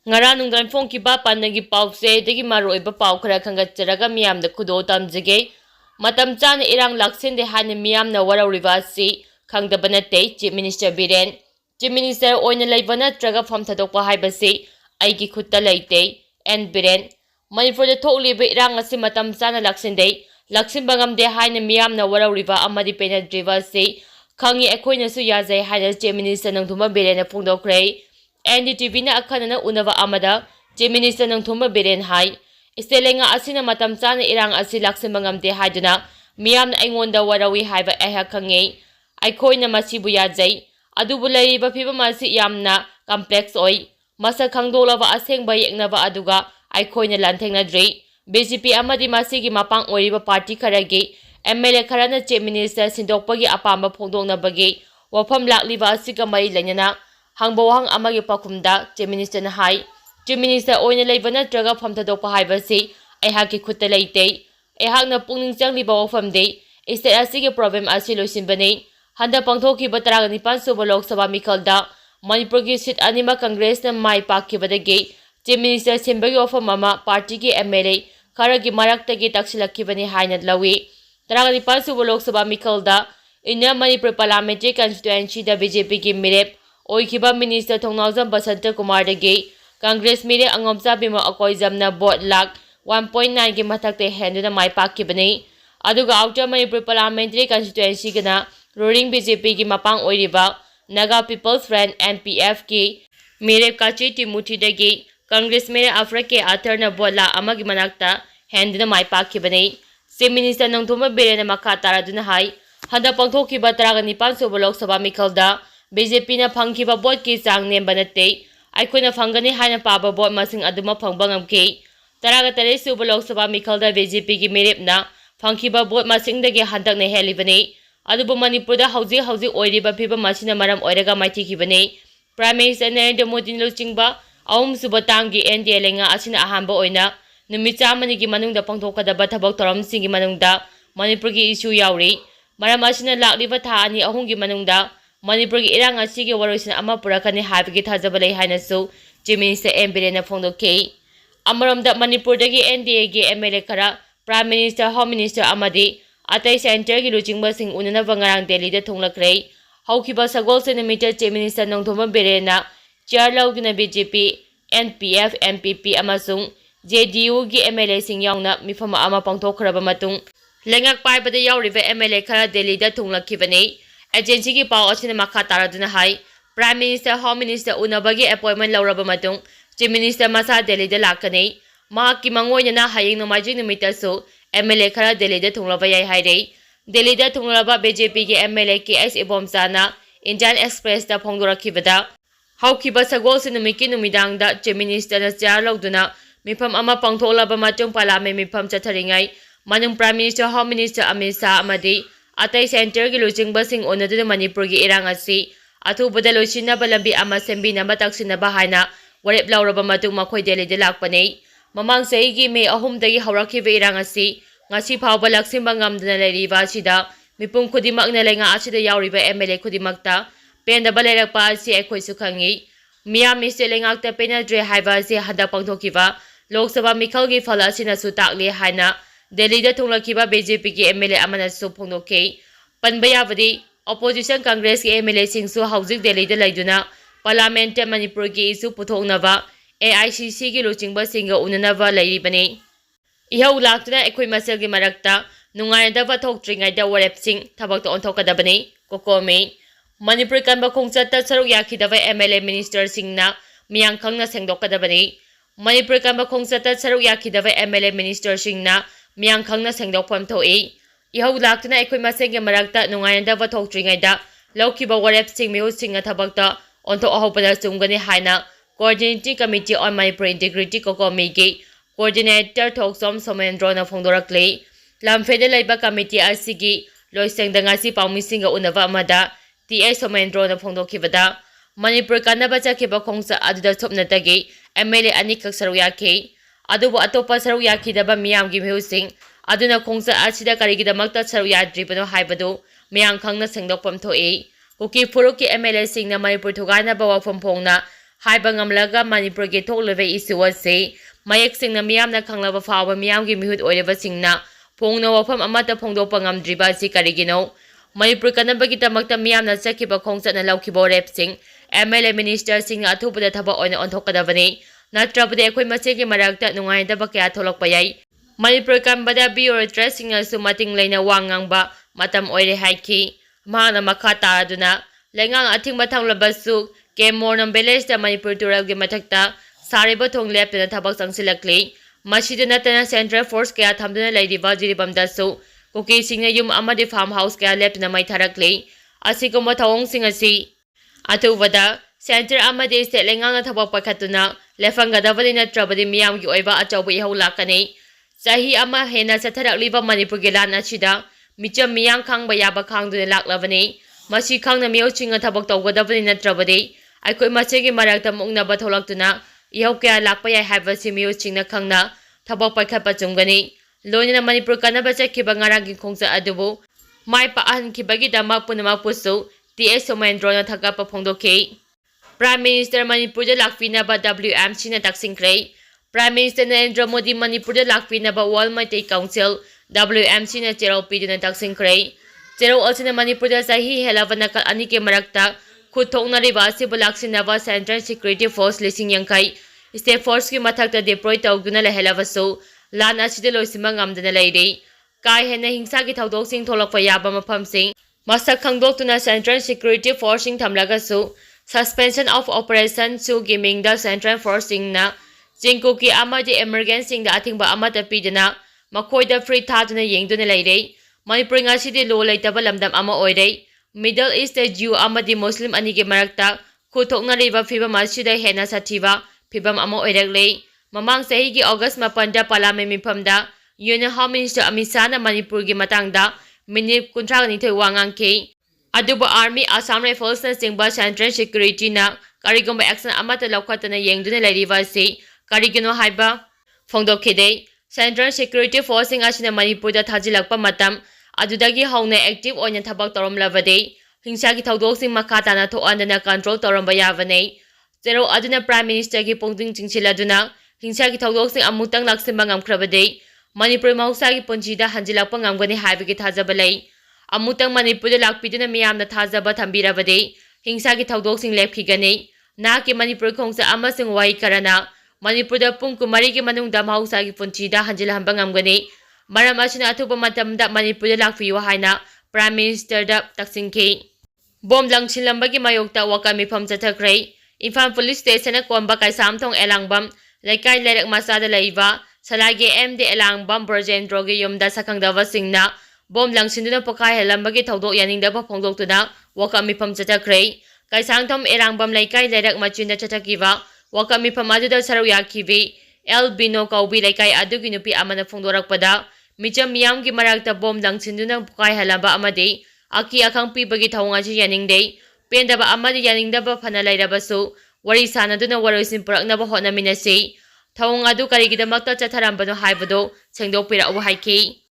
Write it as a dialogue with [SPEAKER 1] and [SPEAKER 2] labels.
[SPEAKER 1] Ngara nungdan phong ki ba panagi pause degi maroi ba pau khara khangatjaraga miyam da khudo tamjige matam chana irang laksin de han miyam na wara rivasi khangdaba nate Chief Minister Biren Chief Minister oina leibana traga pham thadokpa haibasi aigi khutta leite and Biren Manipur da thokli be irang asi matam chana laksin de laksin bangam de han miyam na wara riva amadi pena drivasi khangi ekhoina su yazai han Chief Minister nangthuma Biren na phungdokre NDTV na akhanana unava amada Chief Minister nangthuma Biren hai istelenga asina matam chana irang asi laksin bangamte haiduna miyam na aingonda warawi haiba eha khange aikhoina masibu yajai adubu laiba phiba masi yamna complex oi masa khangdolaba asengba yeknaba aduga aikhoina lanthengna dre BJP amadi masigi mapang oiriba party kharagi MLA kharana Chief Minister sindokpagi apamba phongdongna bagi wafam lakliba asiga mai lanyana hangbawang amagi pakumda Chief Minister na hai Chief Minister oina leibana traga phamthadokpa haibasi aihaki khutta leite aihakna pungning changliba wafamde state asigi problem asi loisinbani handa pangthoki bataraga nipan suba lok sabha mikhalda Manipur ki seat anima Congress na mai pakkibadagi Chief Minister simbagi wafam ama party ki MLA kharagi maraktagi taksilakibani haina lawi taraga nipan suba lok sabha mikhalda ina Manipur parliamentary constituency da BJP ki mirep oikiba Minister Thongnawjam Basanta Kumar dagi Congress mire angomsa bima akoizamna bot lak 1.9 ki mathakte henduna mai pakkibani aduga outer Manipur parliamentary constituency gana ruling BJP ki mapang oiriba Naga People's Friend NPF ki mire kachi Timuthi dagi Congress mire Afra ke atharna bot lak amagi manakta henduna mai pakkibani Chief Minister nangthuma Biren makha taraduna hai handa pangthokiba 19 suba lok sabha mikhalda BJP na phangkiba bot ki chang nemba nate aikhoina phangani haina paba bot masing aduma phangba ngamke 13 suba lok sabha mikhalda BJP ki merepna phangkiba bot masing dagi handakna helibani adubu Manipur da hauji oiriba phiba masina maram oiraga maithikibani Prime Minister Narendra Modi luchingba ahum suba tanggi NDA lenga asina ahamba oina numit chamani gi manungda pangthokadaba thabak toram singi manungda Manipur gi issue yauri maram asina lakliba tha ani ahum gi manungda Manipur ki irang asigi waroisina ama purakani haibagi thajaba lei hainasu Chief Minister Biren na phongdoke amaramda Manipur dagi NDA gi MLA khara Prime Minister Home Minister amadi atai center gi luchingba sing unana bangarang Delhi da thonglakre haukiba sagol senator Chief Minister nongthoma Biren na chair lauduna BJP NPF MPP amasung JDU gi MLA sing yauna mifama ama pangthokhraba matung lengak paibada yauriba MLA khara Delhi da thonglakibani agency ki pau asina makha taraduna hai Prime Minister Home Minister unabagi appointment lauraba matung Chief Minister masa Delhi da lakane mahaki mangoina na hayeng nomajing numita su MLA khara Delhi da thonglaba yai haire Delhi da thonglaba BJP ki MLA ki S Ibomsana Indian Express da phongdorakibada haukiba sagol sinumiki numidang da Chief Minister na chair lauduna mifam ama pangtholaba matung parliament mifam chatharingai manung Prime Minister Home Minister Amit Shah amadi atai center gi luchingba sing onaduna Manipur gi irang asi athubada loisinaba lambi ama sembinaba taksinaba haina warep lauraba matung makhoi Delhi da lakpane mamang sei gi May 3 dagi haurakhiba irang asi ngasi phawba laksimba ngamdana leiriba sida mipum khudimakna lenga asida yauriba MLA khudimakta pendaba leirakpa asi ekhoisu khangi miyam mise lengakta penadre haiba asi hada pangthokiba Lok Sabha mikhalgi phala asina su takle haina Delhi da thonglakiba BJP ki MLA amana su phongdoke panba yabadi opposition Congress ki MLA singsu haujik Delhi da laiduna parliament Manipur ki issue puthoknaba AICC ki luchingba singa unanaba lairibani ihau laktuna ekhoi masel gi marakta nungaidaba thokstringai da warep sing thabak to onthokadabani kokomi Manipur kanba khongchat ta saruk yakhidaba MLA Minister singna miyam khangna sengdokadabani Manipur kanba khongchat ta saruk yakhidaba MLA Minister singna miyam khangna sengdok phamthoi ihau laktuna ekhoi maseng gi marakta nungaidaba thokstringaida laukiba warep sing meu singa thabakta onto ahobada chungani haina Coordinating Committee on Manipur Integrity Kokomi gi Coordinator Thoksom Somendro na phongdorakle lamfede laiba committee asigi loisengda ngasi pawmisinga unava amada TS Somendro na phongdokibada Manipur kanaba chakiba khongsa aduda thopnatagi MLA anikak saruk yakhe adubu atopa saruk yakhidaba miyam gi mehusing aduna khongsa asida karigidamakta saruk yadribano haibadu miyam khangna sengdokpam thoi kuki phuruki MLA singna Manipur thugana bawa phomphongna haiba ngamlaga Manipur ge thoklebe isu ase mayek singna miyamna khanglaba fawa miyamgi mihut oireba singna phongna wafam amata phongdopa ngamdriba si karigino Manipur kanabagi tamakta miyamna sakhiba khongchat na laukhibo rep sing MLA Minister singna athupada thaba oina onthokadabani natrabade ekhoi masegi marakta nungaidaba kya tholokpa yai Manipur kanbada bureaucrat singna su mating leina wangangba matam oire haiki mahana makha taraduna lengang athingba thanglabasu ke mornam village da Manipur tural ge mathakta sariba thong lepna thabak sangsilakli masida natana central force kya thamduna leidiba jiribam dasu kuki singna yum amadi farm house kya lepna mai tharakli asigoma thawong singasi atubada center amadi state lengang thabak pakhatuna lefangadabani natrabadi miyam gi oiba achauba ihau lakani sahi ama hena satharakliba Manipur ge lan achida micham miyam khangba yaba khangduna laklabani masi khangna miyo chinga thabak tawgadabani natrabadi aikoi machegi marakta muknaba tholaktuna ihau kya lakpa yai habasi miyo chingna khangna thabak paikhatpa chungani loinana Manipur kanaba chakhiba ngaragi khongcha adubu mai pa ahankibagi damak punamak pusu TS Somendrona thakapa phongdokhi Prime Minister Manipur da lakpinaba WMC na taksingkre Prime Minister Narendra Modi Manipur da lakpinaba Wall Maitai Council WMC na chero piduna taksingkre chero alsina Manipur da sahi helavana kal ani ke marakta khutthoknariba asibu laksinaba Central Security Force lising yangkai State Force ki mathakta deploy tawduna lahelabasu lan asida loisima ngamdana leire kai hena hingsa ki thawdoksing tholokpa yaba maphamsing masak khangdoktuna Central Security Force sing thamlagasu suspension of operation su giming the Central Force singna jingku ki amadi emergency da athingba amata pidana makhoi da free thaduna yengduna leire Manipur ngasidi lo leitaba lamdam ama oire Middle East da Jew amadi Muslim ani ge marakta khuthoknariba phibam asida hena sathiba phibam ama oirakle mamang sahi gi August 8 da Parliament mifamda Union Home Minister Amit Shah na Manipur gi matangda minute 32 wangangke aduba Army Assam Rifles na singba Central Security na karigomba action amata laukhatana yengduna leiriba se karigino haiba phongdokhide Central Security Force asina Manipur da thajilakpa matam adudagi hauna active oina thabak toromlabade hingsa gi thawdoksing makha tana thoandana control toromba yavane zero aduna Prime Minister gi pongding chingchiladuna hingsa gi thawdoksing amutang laksimba ngamkhrabade Manipur mahausa gi punjida hanjilakpa ngamgani haibagi thajaba lei amutang Manipur da lakpiduna miyamna thajaba thambirabade hingsa gi thawdoksing lepkhigani na ki Manipur khongsa amasing wai karana Manipur da pung kumari gi manungda mahausa gi punjida hanjilhamba ngamgani maram asina athuba matamda Manipur da lakpiyo haina Prime Minister da taksingki bom langchilambagi mayokta wakami pham chathakre Imphal Police Station komba kaisam thong elangbam laikai lerak masada leiba salage MD elangbam Brajendro gi yumda sakhangdaba singna bom langsinduna pokai helambagi thodok yaningdaba phongdoktuna wakami pham chathakre kaisang thom elangbam laikai lerak machinda chathakiba wakami pham aduda saruk yakhibi Albino kaubi laikai adugi nupi amana phongdorakpada micham miyam gi marakta bom langsinduna pokai helamba amadi aki akhang pibagi thawngaji yaningdei pendaba amadi yaningdaba phana lairabasu wari sanaduna waroisin puraknaba hotnaminasi thawng adu karigidamakta chatharambano haibado sengdok pira haiki